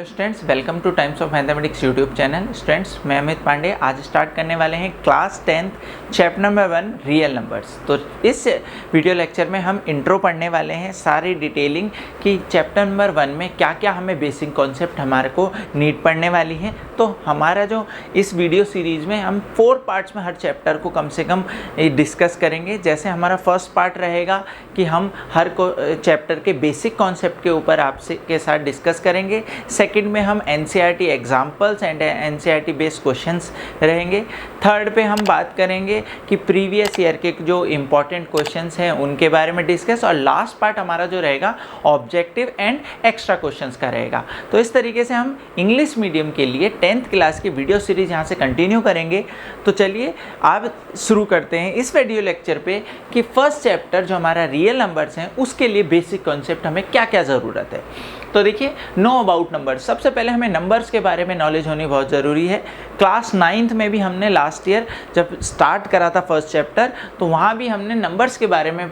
Students, welcome two times of mathematics YouTube channel. Students, मैं अमित पांडे आज start करने वाले हैं class 10th chapter number 1 real numbers. तो इस वीडियो लेक्चर में हम इंट्रो पढ़ने वाले हैं, सारी डिटेलिंग कि चैप्टर नंबर 1 में क्या क्या हमें बेसिक कॉन्सेप्ट हमारे को नीड पढ़ने वाली है। तो हमारा जो इस वीडियो सीरीज़ में हम 4 पार्ट्स में हर चैप्टर को कम से कम डिस्कस करेंगे। जैसे हमारा फर्स्ट पार्ट रहेगा कि हम हर चैप्टर के बेसिक कॉन्सेप्ट के ऊपर आपसे के साथ डिस्कस करेंगे। सेकंड में हम NCERT examples and NCERT based questions रहेंगे। थर्ड पे हम बात करेंगे कि प्रीवियस ईयर के जो इम्पोर्टेंट क्वेश्चंस हैं उनके बारे में डिस्कस, और लास्ट पार्ट हमारा जो रहेगा ऑब्जेक्टिव एंड एक्स्ट्रा क्वेश्चंस का रहेगा। तो इस तरीके से हम इंग्लिश मीडियम के लिए 10th क्लास की वीडियो सीरीज यहाँ से कंटिन्यू करेंगे। तो चलिए आप शुरू करते हैं इस वीडियो लेक्चर पे कि फर्स्ट चैप्टर जो हमारा रियल नंबर्स हैं उसके लिए बेसिक कॉन्सेप्ट हमें क्या क्या ज़रूरत है। तो देखिए, नो अबाउट नंबर्स। सबसे पहले हमें नंबर्स के बारे में नॉलेज होनी बहुत ज़रूरी है। क्लास 9th में भी हमने लास्ट ईयर जब स्टार्ट करा था फर्स्ट चैप्टर, तो वहाँ भी हमने नंबर्स के बारे में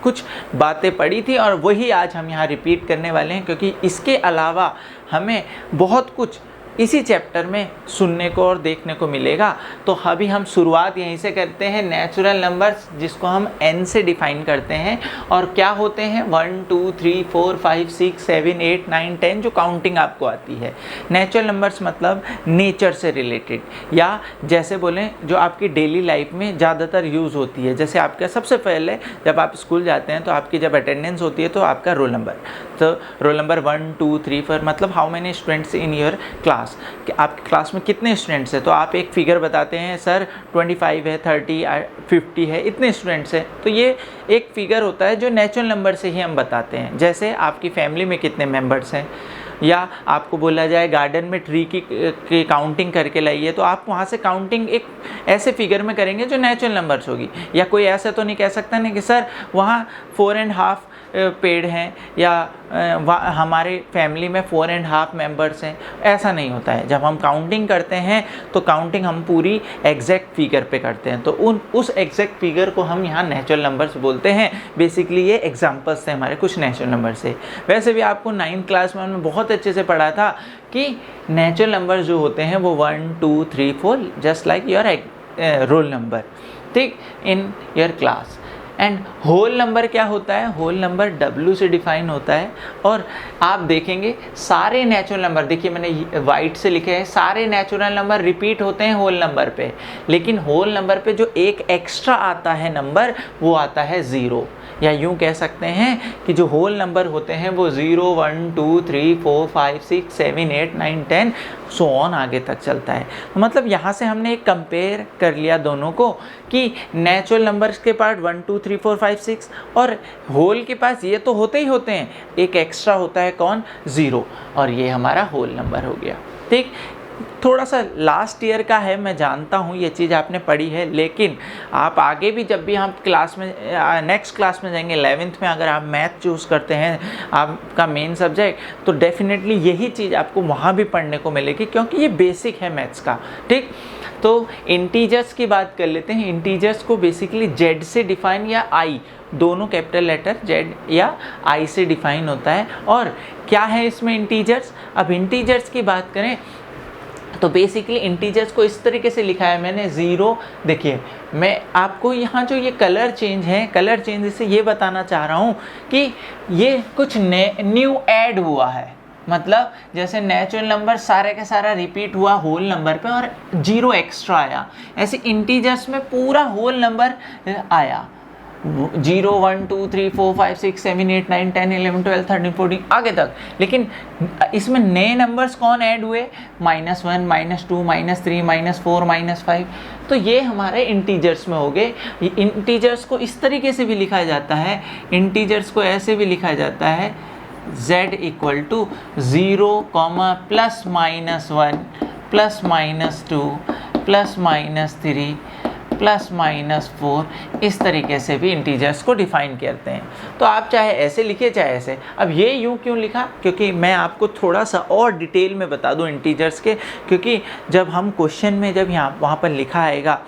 कुछ बातें पढ़ी थी और वही आज हम यहाँ रिपीट करने वाले हैं, क्योंकि इसके अलावा हमें बहुत कुछ इसी चैप्टर में सुनने को और देखने को मिलेगा। तो अभी हम शुरुआत यहीं से करते हैं। नेचुरल नंबर्स जिसको हम n से डिफाइन करते हैं, और क्या होते हैं 1 2 3 4 5 6 7 8 9 10 जो काउंटिंग आपको आती है। नेचुरल नंबर्स मतलब नेचर से रिलेटेड, या जैसे बोलें जो आपकी डेली लाइफ में ज़्यादातर यूज़ होती है। जैसे आपका सबसे पहले जब आप स्कूल जाते हैं तो आपकी जब अटेंडेंस होती है तो आपका रोल नंबर, तो रोल नंबर 1 2 3 4 मतलब how many students in your class, कि आपकी क्लास में कितने स्टूडेंट्स हैं। तो आप एक फिगर बताते हैं, सर 25 है, 30 50 है, इतने स्टूडेंट्स हैं। तो ये एक फिगर होता है जो नेचुरल नंबर से ही हम बताते हैं। जैसे आपकी फैमिली में कितने मेंबर्स हैं, या आपको बोला जाए गार्डन में ट्री की काउंटिंग करके लाइए, तो आप वहाँ से काउंटिंग एक ऐसे फिगर में करेंगे जो नेचुरल नंबर्स होगी। या कोई ऐसा तो नहीं कह सकता ना कि सर वहाँ 4.5 पेड़ हैं, या हमारे फैमिली में 4.5 मेंबर्स हैं। ऐसा नहीं होता है। जब हम काउंटिंग करते हैं तो काउंटिंग हम पूरी एग्जैक्ट फिगर पे करते हैं, तो उस एग्जैक्ट फिगर को हम यहाँ नेचुरल नंबर्स बोलते हैं। बेसिकली ये एग्जांपल्स थे हमारे कुछ नेचुरल नंबर से। वैसे भी आपको 9th क्लास में हमने बहुत अच्छे से पढ़ा था कि नेचुरल नंबर्स जो होते हैं वो 1 2 3 4 just like your roll number, ठीक, in your class. And whole number क्या होता है? होल नंबर W से डिफाइन होता है। और आप देखेंगे सारे नेचुरल नंबर, देखिए मैंने वाइट से लिखे हैं, सारे नेचुरल नंबर रिपीट होते हैं होल नंबर पे, लेकिन होल नंबर पे जो एक एक्स्ट्रा आता है नंबर वो आता है 0। या यूँ कह सकते हैं कि जो होल नंबर होते हैं वो 0 1 2 3 4 5 6 7 8 9 10 सो ऑन आगे तक चलता है। तो मतलब यहाँ से हमने एक कंपेयर कर लिया दोनों को कि नेचुरल नंबर्स के पार्ट 1 2 3 4 5 6 और होल के पास ये तो होते ही होते हैं, एक एक्स्ट्रा होता है कौन? 0, और ये हमारा होल नंबर हो गया। ठीक, थोड़ा सा लास्ट ईयर का है, मैं जानता हूँ ये चीज़ आपने पढ़ी है, लेकिन आप आगे भी जब भी हम क्लास में नेक्स्ट क्लास में जाएंगे 11th में, अगर आप मैथ चूज़ करते हैं आपका मेन सब्जेक्ट, तो डेफिनेटली यही चीज़ आपको वहाँ भी पढ़ने को मिलेगी, क्योंकि ये बेसिक है मैथ्स का। ठीक, तो इंटीजर्स की बात कर लेते हैं। इंटीजर्स को बेसिकली Z से डिफाइन या I, दोनों कैपिटल लेटर Z या I से डिफाइन होता है। और क्या है इसमें इंटीजर्स? अब इंटीजर्स की बात करें तो बेसिकली इंटीजर्स को इस तरीके से लिखा है मैंने 0। देखिए, मैं आपको यहाँ जो ये कलर चेंज है, कलर चेंज से ये बताना चाह रहा हूँ कि ये कुछ न्यू ऐड हुआ है। मतलब जैसे नेचुरल नंबर सारे का सारा रिपीट हुआ होल नंबर पे और 0 एक्स्ट्रा आया, ऐसे इंटीजर्स में पूरा होल नंबर आया, 0 1 2 3 4 5 6 7 8 9 10 11 12 13 14 आगे तक। लेकिन इसमें नए नंबर्स कौन ऐड हुए? -1 -2 -3 -4 -5। तो ये हमारे इंटीजर्स में हो गए। इंटीजर्स को इस तरीके से भी लिखा जाता है, इंटीजर्स को ऐसे भी लिखा जाता है Z = 0, +-1 +-2 +-3 +-4, इस तरीके से भी इंटीजर्स को डिफाइन करते हैं। तो आप चाहे ऐसे लिखिए चाहे ऐसे। अब ये यूँ क्यों लिखा? क्योंकि मैं आपको थोड़ा सा और डिटेल में बता दूं इंटीजर्स के, क्योंकि जब हम क्वेश्चन में जब यहाँ वहाँ पर लिखा आएगा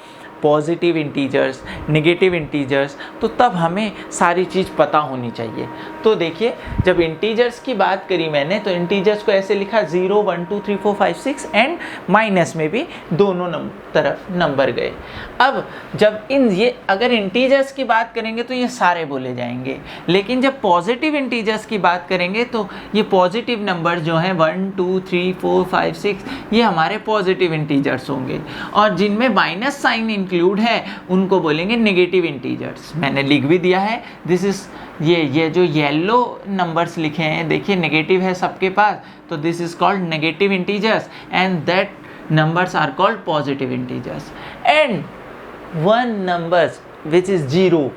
पॉजिटिव इंटीजर्स, नेगेटिव इंटीजर्स, तो तब हमें सारी चीज़ पता होनी चाहिए। तो देखिए जब इंटीजर्स की बात करी मैंने तो इंटीजर्स को ऐसे लिखा 0 1 2 3 4 5 6 एंड माइनस में भी दोनों तरफ नंबर गए। अब जब ये अगर इंटीजर्स की बात करेंगे तो ये सारे बोले जाएंगे, लेकिन जब पॉजिटिव इंटीजर्स की बात करेंगे तो ये पॉजिटिव नंबर जो हैं 1 2 3 4 5 6 ये हमारे पॉजिटिव इंटीजर्स होंगे, और जिनमें माइनस साइन इंक्लूड है उनको बोलेंगे नेगेटिव इंटीजर्स। मैंने लिख भी दिया है, दिस इज ये जो येलो नंबर्स लिखे हैं देखिए नेगेटिव है सबके पास, तो this is called negative integers and that numbers are called positive integers. And one numbers which is 0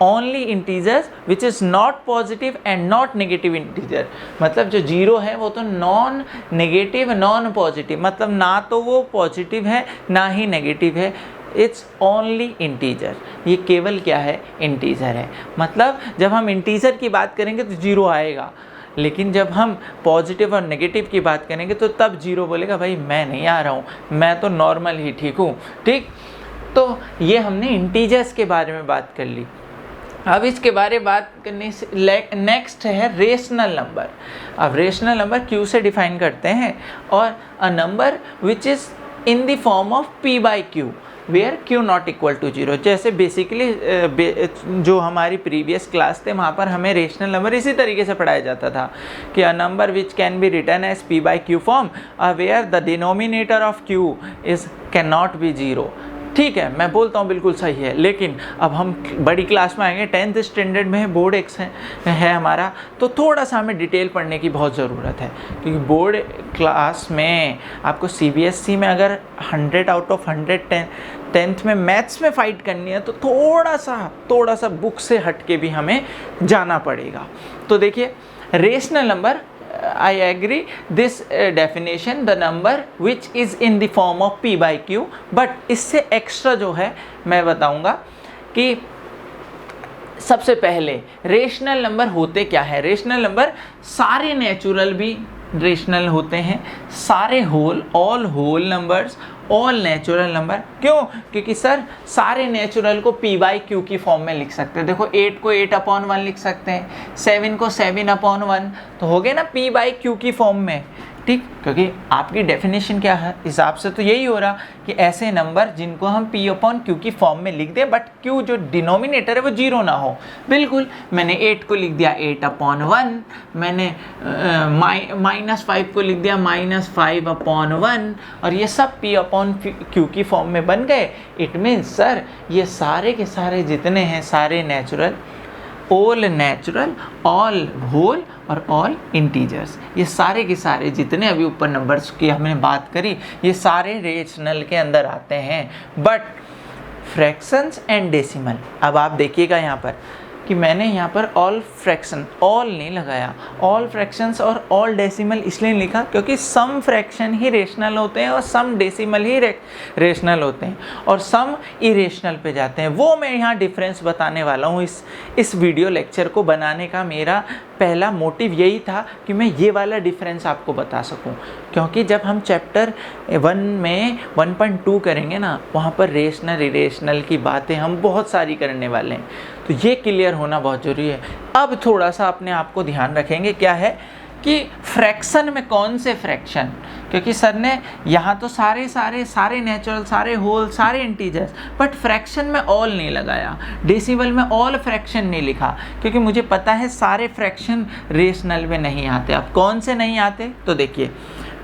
only integers which is not positive and not negative integer। मतलब जो 0 है वो तो नॉन नेगेटिव नॉन पॉजिटिव, मतलब ना तो वो positive है ना ही नेगेटिव है, इट्स ओनली इंटीजर। ये केवल क्या है, इंटीजर है। मतलब जब हम इंटीजर की बात करेंगे तो 0 आएगा, लेकिन जब हम पॉजिटिव और नेगेटिव की बात करेंगे तो तब 0 बोलेगा भाई मैं नहीं आ रहा हूँ, मैं तो नॉर्मल ही ठीक हूँ। ठीक, तो ये हमने इंटीजर्स के बारे में बात कर ली। अब इसके बारे में बात करने से नेक्स्ट है रेशनल नंबर। अब रेशनल नंबर क्यू से डिफाइन करते हैं, और a number which is in the form of p by Q where q not equal to 0। जैसे बेसिकली जो हमारी प्रीवियस क्लास थे वहाँ पर हमें रेशनल नंबर इसी तरीके से पढ़ाया जाता था कि a number which can be written as p by Q form where the denominator of q is can not be 0। ठीक है, मैं बोलता हूँ बिल्कुल सही है, लेकिन अब हम बड़ी क्लास में आएंगे, 10th स्टैंडर्ड में बोर्ड है हमारा, तो थोड़ा सा हमें डिटेल पढ़ने की बहुत ज़रूरत है, क्योंकि बोर्ड क्लास में आपको CBSE में अगर 100 आउट ऑफ 100 10th में मैथ्स में फ़ाइट करनी है तो थोड़ा सा बुक से हट के भी हमें जाना पड़ेगा। तो देखिए rational number, I agree this definition, the number which is in the form of p by q, but इससे एक्स्ट्रा जो है मैं बताऊंगा कि सबसे पहले रेशनल नंबर होते क्या है। रेशनल नंबर सारे नेचुरल भी रेशनल होते हैं, सारे whole all whole numbers all natural number. क्यों? क्योंकि सर सारे नेचुरल को p बाई क्यू की फॉर्म में लिख सकते हैं। देखो 8 को 8/1 लिख सकते हैं, 7 को 7/1, तो हो गए ना p बाई क्यू की फॉर्म में। ठीक, क्योंकि आपकी डेफिनेशन क्या है हिसाब से तो यही हो रहा कि ऐसे नंबर जिनको हम p/q की फॉर्म में लिख दें बट q जो डिनोमिनेटर है वो 0 ना हो। बिल्कुल, मैंने 8 को लिख दिया 8/1, मैंने -5 को लिख दिया -5/1, और ये सब p/q की फॉर्म में बन गए। इट मीन्स सर ये सारे के सारे जितने हैं सारे natural, all natural, all whole और ऑल इंटीजर्स, ये सारे के सारे जितने अभी ऊपर नंबर्स की हमने बात करी ये सारे रेशनल के अंदर आते हैं। बट फ्रैक्शंस एंड डेसिमल, अब आप देखिएगा यहाँ पर कि मैंने यहाँ पर ऑल फ्रैक्शन, ऑल नहीं लगाया, ऑल फ्रैक्शंस और ऑल डेसिमल इसलिए लिखा क्योंकि सम फ्रैक्शन ही रेशनल होते हैं और सम डेसिमल ही रेशनल होते हैं और सम इरेशनल पे जाते हैं। वो मैं यहाँ डिफरेंस बताने वाला हूँ। इस वीडियो लेक्चर को बनाने का मेरा पहला मोटिव यही था कि मैं ये वाला डिफरेंस आपको बता सकूं, क्योंकि जब हम चैप्टर 1 में 1.2 करेंगे ना वहाँ पर रेशनल इरेशनल की बातें हम बहुत सारी करने वाले हैं, तो ये क्लियर होना बहुत ज़रूरी है। अब थोड़ा सा अपने आप को ध्यान रखेंगे क्या है कि फ्रैक्शन में कौन से फ्रैक्शन, क्योंकि सर ने यहाँ तो सारे नेचुरल, सारे होल, सारे इंटीजर्स, बट फ्रैक्शन में ऑल नहीं लगाया, डेसिमल में ऑल फ्रैक्शन नहीं लिखा, क्योंकि मुझे पता है सारे फ्रैक्शन रेशनल में नहीं आते। अब कौन से नहीं आते तो देखिए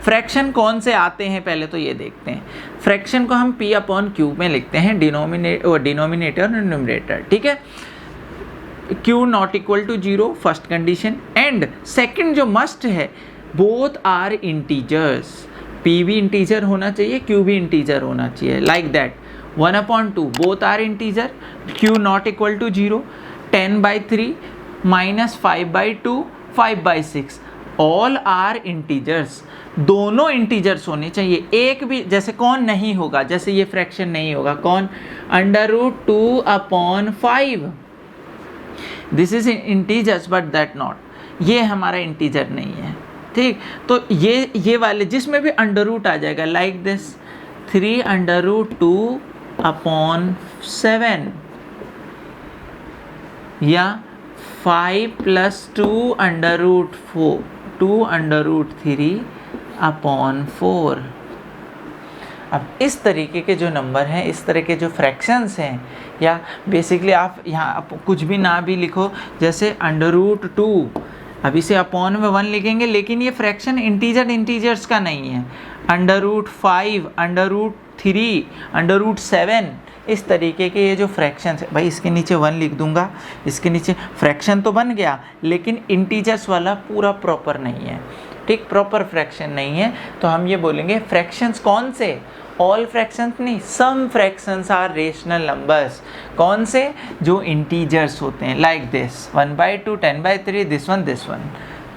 फ्रैक्शन कौन से आते हैं पहले तो ये देखते हैं। फ्रैक्शन को हम p/q में लिखते हैं, डिनोमिनेटर और न्यूमरेटर। ठीक है, q not equal to 0 first condition, and second जो मस्ट है बोथ आर इंटीजर्स, p भी इंटीजर होना चाहिए, q भी इंटीजर होना चाहिए, like that 1/2 both are integer, q not equal to 0, 10/3 -5/2 5/6 all are integers, दोनों इंटीजर्स होने चाहिए। एक भी जैसे कौन नहीं होगा, जैसे ये फ्रैक्शन नहीं होगा, कौन √2/5, this is integers but that not, ये हमारा इंटीजर नहीं है। ठीक, तो ये वाले जिसमें भी अंडर रूट आ जाएगा लाइक दिस 3√2/7 या 5 + 2√3/4। अब इस तरीके के जो नंबर हैं, इस तरह के जो फ्रैक्शंस हैं, या बेसिकली आप यहाँ कुछ भी ना भी लिखो, जैसे √2, अब इसे अपॉन में 1 लिखेंगे, लेकिन ये फ्रैक्शन इंटीजर्स का नहीं है। √5, √3, √7, इस तरीके के ये जो फ्रैक्शंस है, भाई इसके नीचे 1 लिख दूंगा, इसके नीचे फ्रैक्शन तो बन गया, लेकिन इंटीजर्स वाला पूरा प्रॉपर नहीं है, ठीक, प्रॉपर फ्रैक्शन नहीं है। तो हम ये बोलेंगे फ्रैक्शंस कौन से, ऑल फ्रैक्शंस नहीं, सम फ्रैक्शंस आर रेशनल नंबर्स। कौन से, जो इंटीजर्स होते हैं, लाइक दिस 1/2, 10/3, दिस वन।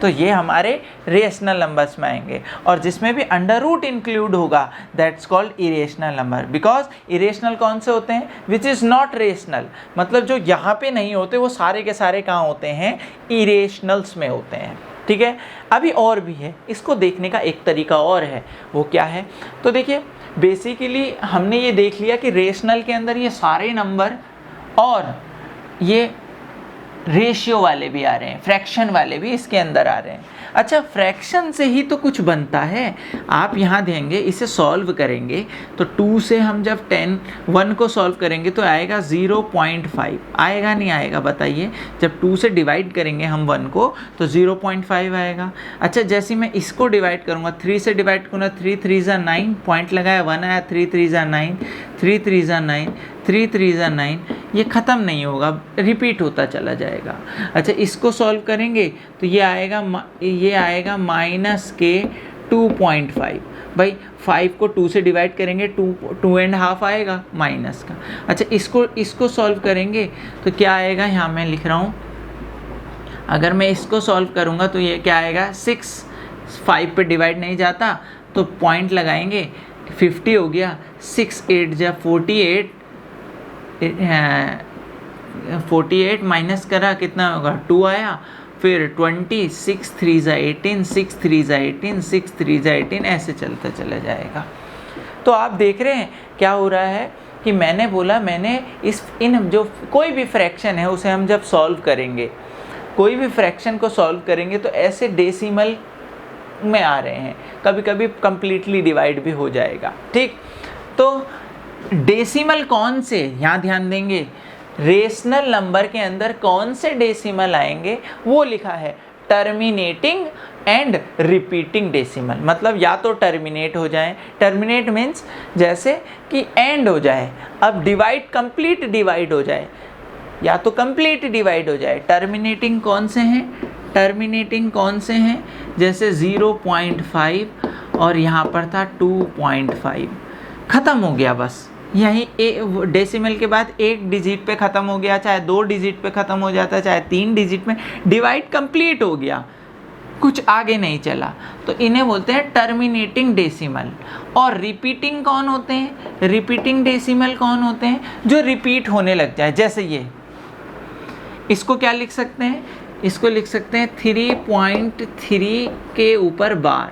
तो ये हमारे रेशनल नंबर्स में आएंगे, और जिसमें भी अंडर इंक्लूड होगा that's called irrational number. Because irrational कौन से होते हैं, विच इज़ नॉट रेशनल, मतलब जो यहाँ पे नहीं होते वो सारे के सारे कहाँ होते हैं, इरेशनल्स में होते हैं, ठीक है। अभी और भी है, इसको देखने का एक तरीका और है, वो क्या है, तो देखिए बेसिकली हमने ये देख लिया कि रेशनल के अंदर ये सारे नंबर और ये रेशियो वाले भी आ रहे हैं, फ्रैक्शन वाले भी इसके अंदर आ रहे हैं। अच्छा, फ्रैक्शन से ही तो कुछ बनता है। आप यहाँ देंगे, इसे सॉल्व करेंगे तो 2 से हम जब 1 को सॉल्व करेंगे तो आएगा 0.5, आएगा नहीं आएगा बताइए। जब 2 से डिवाइड करेंगे हम 1 को तो 0.5 आएगा। अच्छा, जैसे मैं इसको डिवाइड करूँगा, 3 से डिवाइड करूँगा, 3 3 = 9, पॉइंट लगाया 1 आया, 3 3 = 9, 3 3 = 9, 3 3 = 9, ये ख़त्म नहीं होगा, रिपीट होता चला जाएगा। अच्छा, इसको सॉल्व करेंगे तो ये आएगा -2.5। भाई 5 को 2 से डिवाइड करेंगे 2.5 आएगा माइनस का। अच्छा, इसको सॉल्व करेंगे तो क्या आएगा, यहाँ मैं लिख रहा हूँ, अगर मैं इसको सॉल्व करूँगा तो ये क्या आएगा 6, 5 पे डिवाइड नहीं जाता तो पॉइंट लगाएंगे, 50 हो गया, 6 8 = 48, 48 माइनस करा कितना होगा 2 आया, फिर 20, 6 3 = 18, 6 3 = 18, 6 3 = 18, ऐसे चलता चला जाएगा। तो आप देख रहे हैं क्या हो रहा है कि मैंने बोला, इन जो कोई भी फ्रैक्शन है उसे हम जब सॉल्व करेंगे, कोई भी फ्रैक्शन को सॉल्व करेंगे तो ऐसे डेसिमल में आ रहे हैं, कभी कभी कंप्लीटली डिवाइड भी हो जाएगा, ठीक। तो डेसिमल कौन से, यहाँ ध्यान देंगे, रेशनल नंबर के अंदर कौन से डेसिमल आएंगे वो लिखा है, टर्मिनेटिंग एंड रिपीटिंग डेसिमल। मतलब या तो टर्मिनेट हो जाए, टर्मिनेट मीन्स जैसे कि एंड हो जाए, अब डिवाइड कंप्लीट डिवाइड हो जाए, या तो कंप्लीट डिवाइड हो जाए। टर्मिनेटिंग कौन से हैं, जैसे 0.5 और यहाँ पर था 2.5, ख़त्म हो गया बस। यही डेसिमल के बाद 1 डिजिट पे ख़त्म हो गया, चाहे 2 डिजिट पे ख़त्म हो जाता है, चाहे 3 डिजिट में, डिवाइड कंप्लीट हो गया, कुछ आगे नहीं चला, तो इन्हें बोलते हैं टर्मिनेटिंग डेसिमल। और रिपीटिंग कौन होते हैं, रिपीटिंग डेसिमल कौन होते हैं, जो रिपीट होने लग जाए। जैसे ये, इसको क्या लिख सकते हैं, इसको लिख सकते हैं 3.3 के ऊपर बार,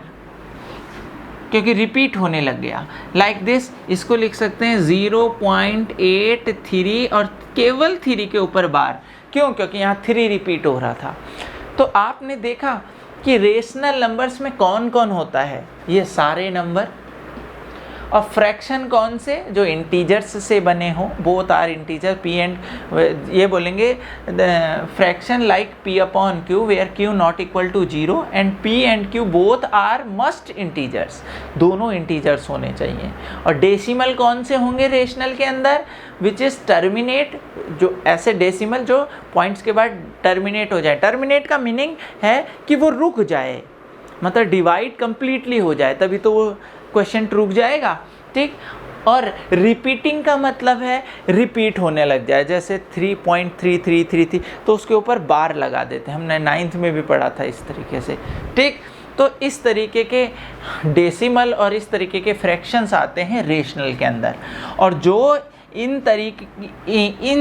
क्योंकि रिपीट होने लग गया। लाइक दिस, इसको लिख सकते हैं 0.83 और केवल 3 के ऊपर बार, क्यों, क्योंकि यहाँ 3 रिपीट हो रहा था। तो आपने देखा कि रेशनल नंबर्स में कौन कौन होता है, ये सारे नंबर, और फ्रैक्शन कौन से, जो इंटीजर्स से बने हो, both are integer, p and, ये बोलेंगे fraction like p/q where q not equal to 0 and p and q both are must integers, दोनों इंटीजर्स होने चाहिए। और डेसिमल कौन से होंगे रेशनल के अंदर, विच इज़ टर्मिनेट, जो ऐसे डेसिमल जो पॉइंट्स के बाद टर्मिनेट हो जाए। टर्मिनेट का मीनिंग है कि वो रुक जाए, मतलब डिवाइड कंप्लीटली हो जाए, तभी तो वो क्वेश्चन रुक जाएगा, ठीक। और रिपीटिंग का मतलब है रिपीट होने लग जाए, जैसे 3.3333 तो उसके ऊपर बार लगा देते हैं, हमने 9th में भी पढ़ा था इस तरीके से, ठीक। तो इस तरीके के डेसिमल और इस तरीके के फ्रैक्शंस आते हैं रेशनल के अंदर। और जो इन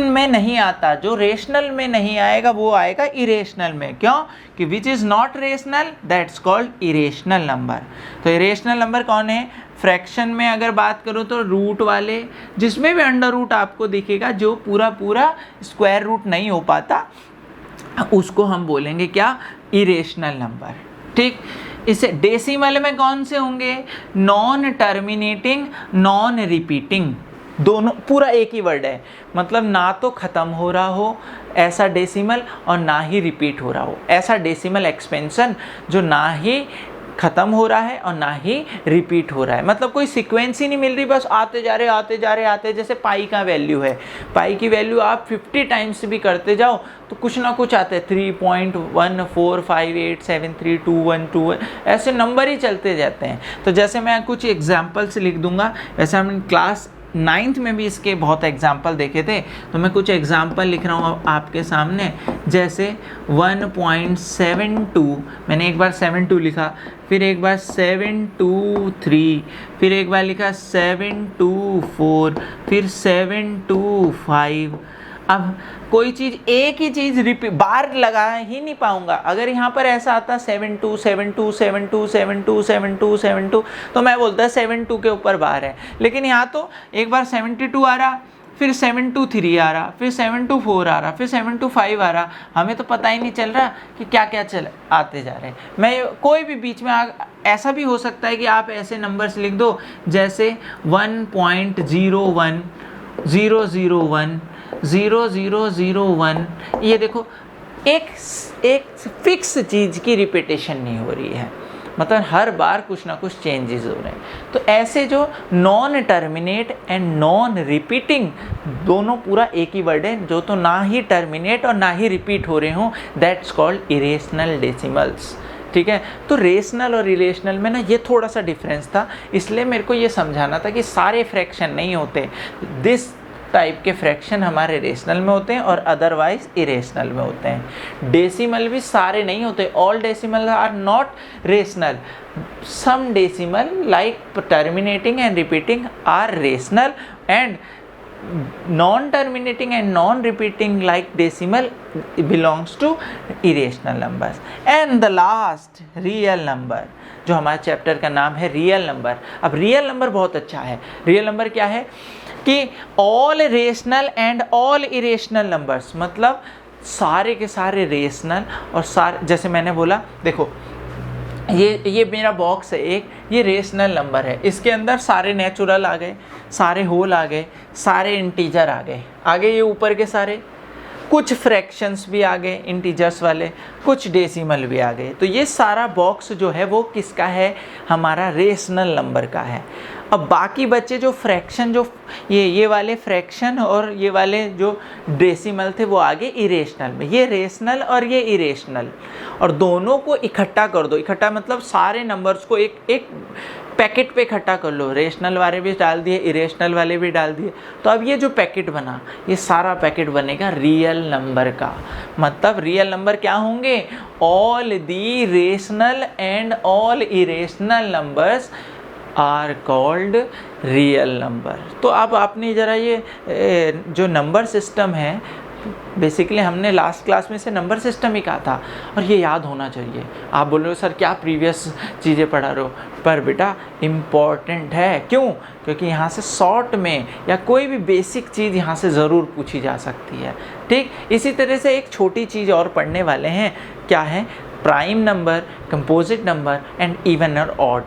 में नहीं आता, जो रेशनल में नहीं आएगा, वो आएगा इरेशनल में। क्यों, कि which is not rational that's called irrational number. तो इरेशनल नंबर कौन है, फ्रैक्शन में अगर बात करूँ तो रूट वाले, जिसमें भी अंडर रूट आपको दिखेगा, जो पूरा स्क्वायर रूट नहीं हो पाता, उसको हम बोलेंगे क्या, इरेशनल नंबर। ठीक, इसे डेसिमल में कौन से होंगे, नॉन टर्मिनेटिंग, नॉन रिपीटिंग, दोनों पूरा एक ही वर्ड है, मतलब ना तो ख़त्म हो रहा हो ऐसा डेसिमल और ना ही रिपीट हो रहा हो ऐसा डेसिमल एक्सपेंशन, जो ना ही ख़त्म हो रहा है और ना ही रिपीट हो रहा है, मतलब कोई सीक्वेंस ही नहीं मिल रही, बस आते जा रहे। जैसे पाई का वैल्यू है, पाई की वैल्यू आप 50 टाइम्स भी करते जाओ तो कुछ ना कुछ आता है, 3.1458732121, ऐसे नंबर ही चलते जाते हैं। तो जैसे मैं कुछ एग्जाम्पल्स लिख दूंगा, वैसे हम क्लास 9th में भी इसके बहुत एग्जाम्पल देखे थे, तो मैं कुछ एग्जाम्पल लिख रहा हूँ आपके सामने। जैसे 1.72, मैंने एक बार 72 लिखा, फिर एक बार 723, फिर एक बार लिखा 724, फिर 725। अब कोई चीज़, एक ही चीज़ रिपीट बार लगा ही नहीं पाऊंगा। अगर यहाँ पर ऐसा आता 72 72 72 72 72 72, तो मैं बोलता 72 के ऊपर बार है, लेकिन यहाँ तो एक बार 72 आ रहा, फिर 723 आ रहा, फिर 724 आ रहा, फिर 725 आ रहा, हमें तो पता ही नहीं चल रहा कि क्या क्या आते जा रहे हैं। मैं कोई भी बीच में ऐसा भी हो सकता है कि आप ऐसे नंबर्स लिख दो जैसे 1.01 001 0001, ये देखो एक फिक्स चीज़ की रिपीटेशन नहीं हो रही है, मतलब हर बार कुछ ना कुछ चेंजेस हो रहे हैं। तो ऐसे जो non terminate and non repeating, दोनों पूरा एक ही वर्ड है, जो तो ना ही टर्मिनेट और ना ही रिपीट हो रहे हों, दैट्स कॉल्ड इरेशनल डेसिमल्स। ठीक है, तो रेशनल और इरेशनल में ना ये थोड़ा सा डिफरेंस था, इसलिए मेरे को ये समझाना था कि सारे फ्रैक्शन नहीं होते, दिस टाइप के फ्रैक्शन हमारे रेशनल में होते हैं और अदरवाइज इरेशनल में होते हैं। डेसिमल भी सारे नहीं होते, all decimal are not rational, some decimal like terminating and repeating are rational, and non terminating and non repeating like decimal belongs to irrational numbers. And the last real number, जो हमारे chapter का नाम है real number. अब real number बहुत अच्छा है। Real number क्या है कि all rational and all irrational numbers, मतलब सारे के सारे रेशनल और सारे, जैसे मैंने बोला देखो ये मेरा बॉक्स है एक, ये रेशनल नंबर है, इसके अंदर सारे नेचुरल आ गए, सारे होल आ गए, सारे इंटीजर आ गए, आगे ये ऊपर के सारे, कुछ फ्रैक्शंस भी आ गए इंटीजर्स वाले, कुछ डेसिमल भी आ गए। तो ये सारा बॉक्स जो है वो किसका है, हमारा रेशनल नंबर का है। अब बाकी बच्चे जो फ्रैक्शन, जो ये वाले फ्रैक्शन और ये वाले जो डेसिमल थे वो आगे इरेशनल में, ये रेशनल और ये इरेशनल, और दोनों को इकट्ठा कर दो। इकट्ठा मतलब सारे नंबर्स को एक पैकेट पे इकट्ठा कर लो, रेशनल वाले भी डाल दिए, इरेशनल वाले भी डाल दिए, तो अब ये जो पैकेट बना, ये सारा पैकेट बनेगा रियल नंबर का। मतलब रियल नंबर क्या होंगे, all the rational and all irrational numbers are called real number. तो अब आपने ज़रा ये जो नंबर सिस्टम है, बेसिकली हमने लास्ट क्लास में से नंबर सिस्टम ही कहा था, और ये याद होना चाहिए। आप बोल रहे हो सर क्या प्रीवियस चीज़ें पढ़ा रहे हो, पर बेटा इम्पॉर्टेंट है। क्यों? क्योंकि यहाँ से शॉर्ट में या कोई भी बेसिक चीज़ यहाँ से ज़रूर पूछी जा सकती है। ठीक, इसी तरह से एक छोटी चीज़ और पढ़ने वाले हैं, क्या है, prime number, composite number and even और ऑड।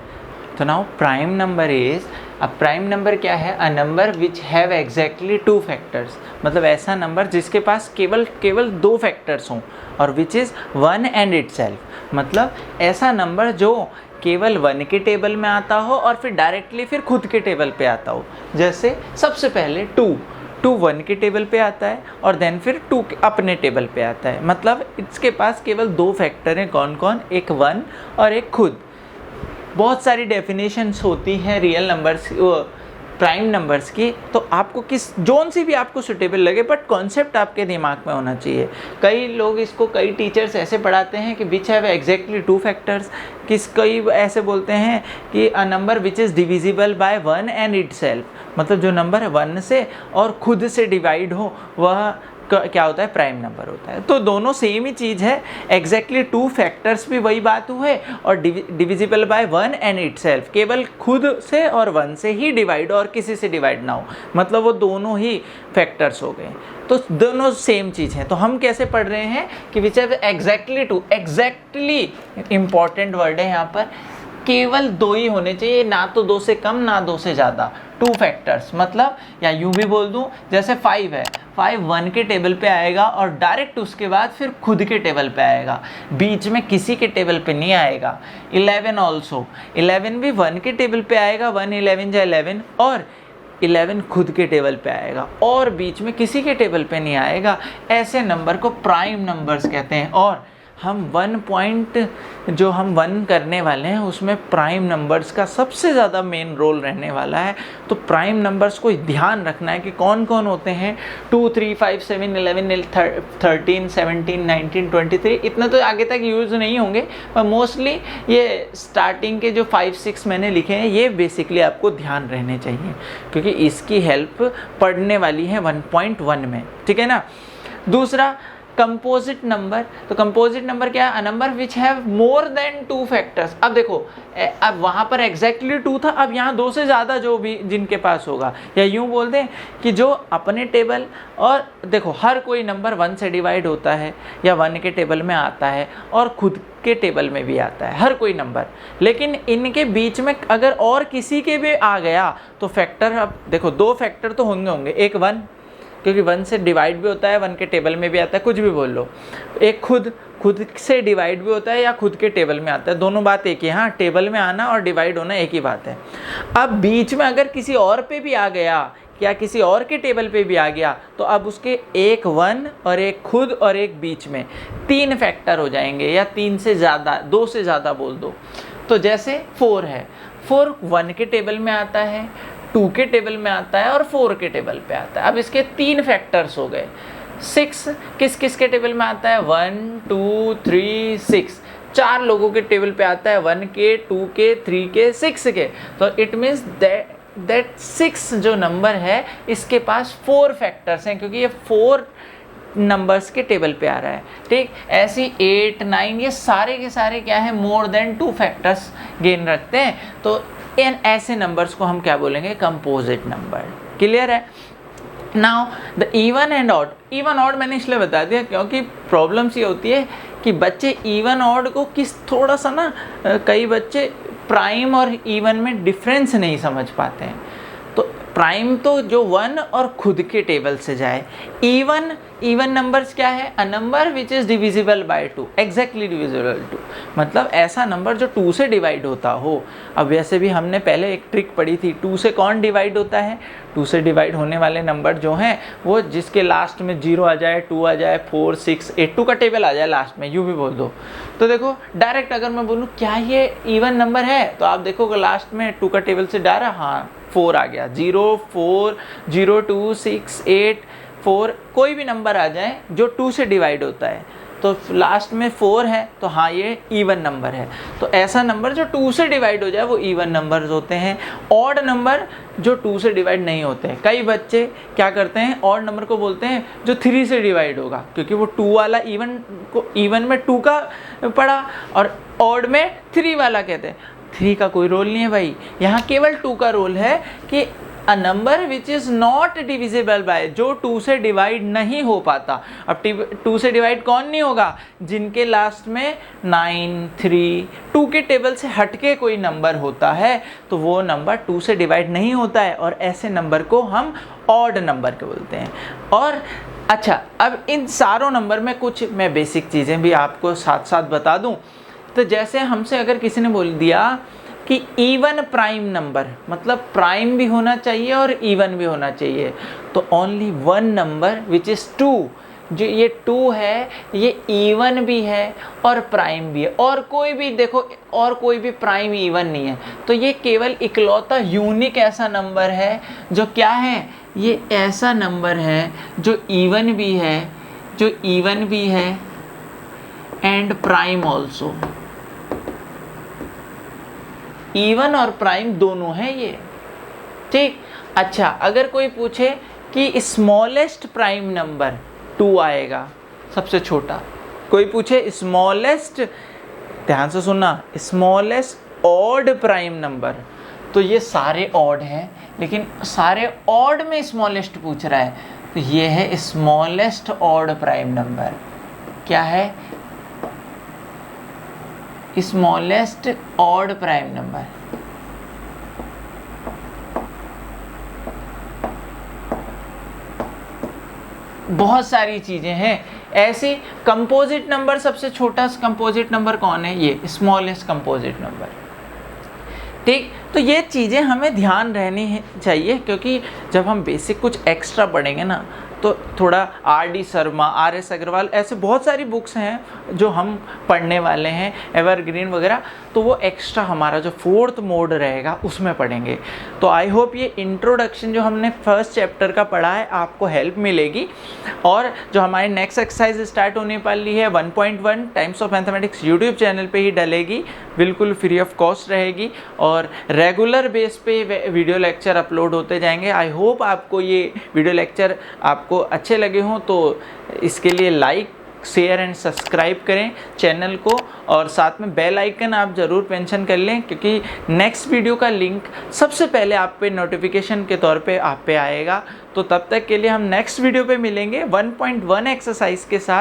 तो नाउ प्राइम नंबर इज, अब प्राइम नंबर क्या है, अ number which have exactly 2 factors, मतलब ऐसा नंबर जिसके पास केवल 2 फैक्टर्स हों, और विच इज़ 1 एंड इटसेल्फ, मतलब ऐसा नंबर जो केवल 1 के टेबल में आता हो और फिर डायरेक्टली फिर खुद के टेबल पे आता हो। जैसे सबसे पहले 2 1 के टेबल पे आता है और देन फिर 2 अपने टेबल पे आता है, मतलब इसके पास केवल 2 फैक्टर हैं, कौन कौन, एक 1 और एक खुद। बहुत सारी डेफिनेशंस होती हैं रियल नंबर्स, प्राइम नंबर्स की, तो आपको जोन सी भी आपको सुटेबल लगे, बट कॉन्सेप्ट आपके दिमाग में होना चाहिए। कई लोग इसको, कई टीचर्स ऐसे पढ़ाते हैं कि विच हैव एग्जैक्टली 2 फैक्टर्स, कई ऐसे बोलते हैं कि a number which is divisible by 1 and itself, मतलब जो नंबर 1 से और खुद से डिवाइड हो वह क्या होता है, प्राइम नंबर होता है। तो दोनों सेम ही चीज़ है, एग्जैक्टली टू फैक्टर्स भी वही बात हुए और डिविजिबल बाय 1 एंड इटसेल्फ, केवल खुद से और 1 से ही डिवाइड और किसी से डिवाइड ना हो, मतलब वो दोनों ही फैक्टर्स हो गए। तो दोनों सेम चीज़ है। तो हम कैसे पढ़ रहे हैं कि which have exactly two, exactly important word है यहाँ पर, केवल 2 ही होने चाहिए, ना तो 2 से कम ना 2 से ज़्यादा, 2 फैक्टर्स। मतलब या यूँ भी बोल दूँ, जैसे 5 है, 5 1 के टेबल पे आएगा और डायरेक्ट उसके बाद फिर खुद के टेबल पे आएगा, बीच में किसी के टेबल पे नहीं आएगा। 11 ऑल्सो, 11 भी 1 के टेबल पे आएगा, 1 11 जा 11, और 11 खुद के टेबल पे आएगा और बीच में किसी के टेबल पे नहीं आएगा। ऐसे नंबर को प्राइम नंबर्स कहते हैं। और हम 1 पॉइंट जो हम 1 करने वाले हैं उसमें प्राइम नंबर्स का सबसे ज़्यादा मेन रोल रहने वाला है। तो प्राइम नंबर्स को ध्यान रखना है कि कौन कौन होते हैं। 2 3 5 7 11 13 17 19 23, इतना तो आगे तक यूज़ नहीं होंगे, पर मोस्टली ये स्टार्टिंग के जो 5 6 मैंने लिखे हैं ये बेसिकली आपको ध्यान रहने चाहिए, क्योंकि इसकी हेल्प पढ़ने वाली है 1.1 में, ठीक है ना। दूसरा कंपोजिट नंबर। तो कंपोजिट नंबर क्या है, अ number which have more than 2 factors. अब देखो, अब वहाँ पर एग्जैक्टली 2 था, अब यहाँ 2 से ज़्यादा जो भी जिनके पास होगा, या यूँ बोल दें कि जो अपने टेबल, और देखो हर कोई नंबर 1 से डिवाइड होता है या 1 के टेबल में आता है और खुद के टेबल में भी आता है हर कोई नंबर, लेकिन इनके बीच में अगर और किसी के भी आ गया तो फैक्टर, अब देखो 2 फैक्टर तो होंगे, एक 1 क्योंकि 1 से डिवाइड भी होता है, 1 के टेबल में भी आता है, कुछ भी बोल लो। एक खुद से डिवाइड भी होता है या खुद के टेबल में आता है, दोनों बात एक ही है। हाँ, टेबल में आना और डिवाइड होना एक ही बात है। अब बीच में अगर किसी और पे भी आ गया या किसी और के टेबल पे भी आ गया तो अब उसके एक 1 और एक खुद और एक बीच में 3 फैक्टर हो जाएंगे, या 3 से ज़्यादा, 2 से ज़्यादा बोल दो। तो जैसे 4 है, 4 1 के टेबल में आता है, 2 के टेबल में आता है और 4 के टेबल पे आता है। अब इसके 3 फैक्टर्स हो गए। 6 किस किस के टेबल में आता है, 1 2 3 6, 4 लोगों के टेबल पे आता है, 1 के 2 के 3 के 6 के। तो इट मीन्स दैट 6 जो नंबर है इसके पास 4 फैक्टर्स हैं, क्योंकि ये 4 नंबर्स के टेबल पे आ रहा है, ठीक। ऐसी 8 9 ये सारे के सारे क्या है, मोर देन 2 फैक्टर्स गेन रखते हैं। तो इन ऐसे नंबर्स को हम क्या बोलेंगे, कंपोजिट नंबर। क्लियर है। Now the even and odd. Even odd मैंने इसलिए बता दिया क्योंकि प्रॉब्लम्स ये होती है कि बच्चे इवन ऑड को थोड़ा सा ना, कई बच्चे प्राइम और इवन में डिफरेंस नहीं समझ पाते हैं। तो प्राइम तो जो 1 और खुद के टेबल से जाए। इवन नंबर्स क्या है, अ number which is divisible by 2, exactly divisible 2, मतलब ऐसा नंबर जो 2 से डिवाइड होता हो। अब वैसे भी हमने पहले एक ट्रिक पढ़ी थी, 2 से कौन डिवाइड होता है, 2 से डिवाइड होने वाले नंबर जो हैं वो जिसके लास्ट में 0 आ जाए, 2 आ जाए, 4 6 8, 2 का टेबल आ जाए लास्ट में, यूँ भी बोल दो। तो देखो डायरेक्ट अगर मैं बोलूँ क्या ये इवन नंबर है, तो आप देखोगे लास्ट में 2 का टेबल से डायरेक्ट, हाँ 4 आ गया, 0 4 0 2 6 8 4, कोई भी नंबर आ जाए जो 2 से डिवाइड होता है तो लास्ट में 4 है, तो हाँ ये इवन नंबर है। तो ऐसा नंबर जो 2 से डिवाइड हो जाए वो इवन नंबर्स होते हैं। ऑड नंबर जो 2 से डिवाइड नहीं होते हैं। कई बच्चे क्या करते हैं, ऑड नंबर को बोलते हैं जो 3 से डिवाइड होगा, क्योंकि वो 2 वाला इवन में 2 का पढ़ा और ऑड में 3 वाला कहते हैं। 3 का कोई रोल नहीं है भाई, यहाँ केवल 2 का रोल है कि a number which is not divisible by, जो 2 से डिवाइड नहीं हो पाता। अब 2 से डिवाइड कौन नहीं होगा, जिनके लास्ट में 9 3 2 के टेबल से हटके कोई नंबर होता है तो वो नंबर 2 से डिवाइड नहीं होता है, और ऐसे नंबर को हम ऑड नंबर के बोलते हैं। और अच्छा, अब इन सारों नंबर में कुछ मैं बेसिक चीज़ें भी आपको साथ साथ बता दूं। तो जैसे हमसे अगर किसी ने बोल दिया कि इवन प्राइम नंबर, मतलब प्राइम भी होना चाहिए और इवन भी होना चाहिए, तो ओनली 1 नंबर विच इज़ 2, जो ये 2 है ये इवन भी है और प्राइम भी है, और कोई भी देखो और कोई भी प्राइम इवन नहीं है। तो ये केवल इकलौता यूनिक ऐसा नंबर है जो क्या है, ये ऐसा नंबर है जो इवन भी है एंड प्राइम ऑल्सो। इवन और प्राइम दोनों है ये, ठीक। अच्छा, अगर कोई पूछे कि स्मॉलेस्ट प्राइम नंबर 2 आएगा सबसे छोटा। कोई पूछे स्मॉलेस्ट, ध्यान से सुनना, स्मॉलेस्ट ऑड प्राइम नंबर, तो ये सारे ऑड हैं, लेकिन सारे ऑड में स्मॉलेस्ट पूछ रहा है, तो ये है स्मॉलेस्ट ऑड प्राइम नंबर। क्या है? Smallest odd prime number. बहुत सारी चीजें हैं ऐसी। कंपोजिट नंबर, सबसे छोटा कंपोजिट नंबर कौन है? ये स्मॉलेस्ट कंपोजिट नंबर। ठीक, तो ये चीज़ें हमें ध्यान रहनी चाहिए, क्योंकि जब हम बेसिक कुछ एक्स्ट्रा पढ़ेंगे ना, तो थोड़ा आर.डी. शर्मा, आर.एस. अग्रवाल, ऐसे बहुत सारी बुक्स हैं जो हम पढ़ने वाले हैं, एवरग्रीन वगैरह, तो वो एक्स्ट्रा हमारा जो 4th मोड रहेगा उसमें पढ़ेंगे। तो आई होप ये इंट्रोडक्शन जो हमने फर्स्ट चैप्टर का पढ़ा है आपको हेल्प मिलेगी। और जो हमारी नेक्स्ट एक्सरसाइज स्टार्ट होने वाली है 1.1 times of mathematics YouTube channel पे ही डलेगी, बिल्कुल फ्री ऑफ कॉस्ट रहेगी और रेगुलर बेस पे वीडियो लेक्चर अपलोड होते जाएंगे। आई होप आपको ये वीडियो लेक्चर आपको अच्छे लगे हों, तो इसके लिए लाइक, शेयर एंड सब्सक्राइब करें चैनल को, और साथ में बेल आइकन आप ज़रूर मेंशन कर लें, क्योंकि नेक्स्ट वीडियो का लिंक सबसे पहले आप पे नोटिफिकेशन के तौर पे आप पे आएगा। तो तब तक के लिए हम नेक्स्ट वीडियो पे मिलेंगे 1.1 एक्सरसाइज के साथ।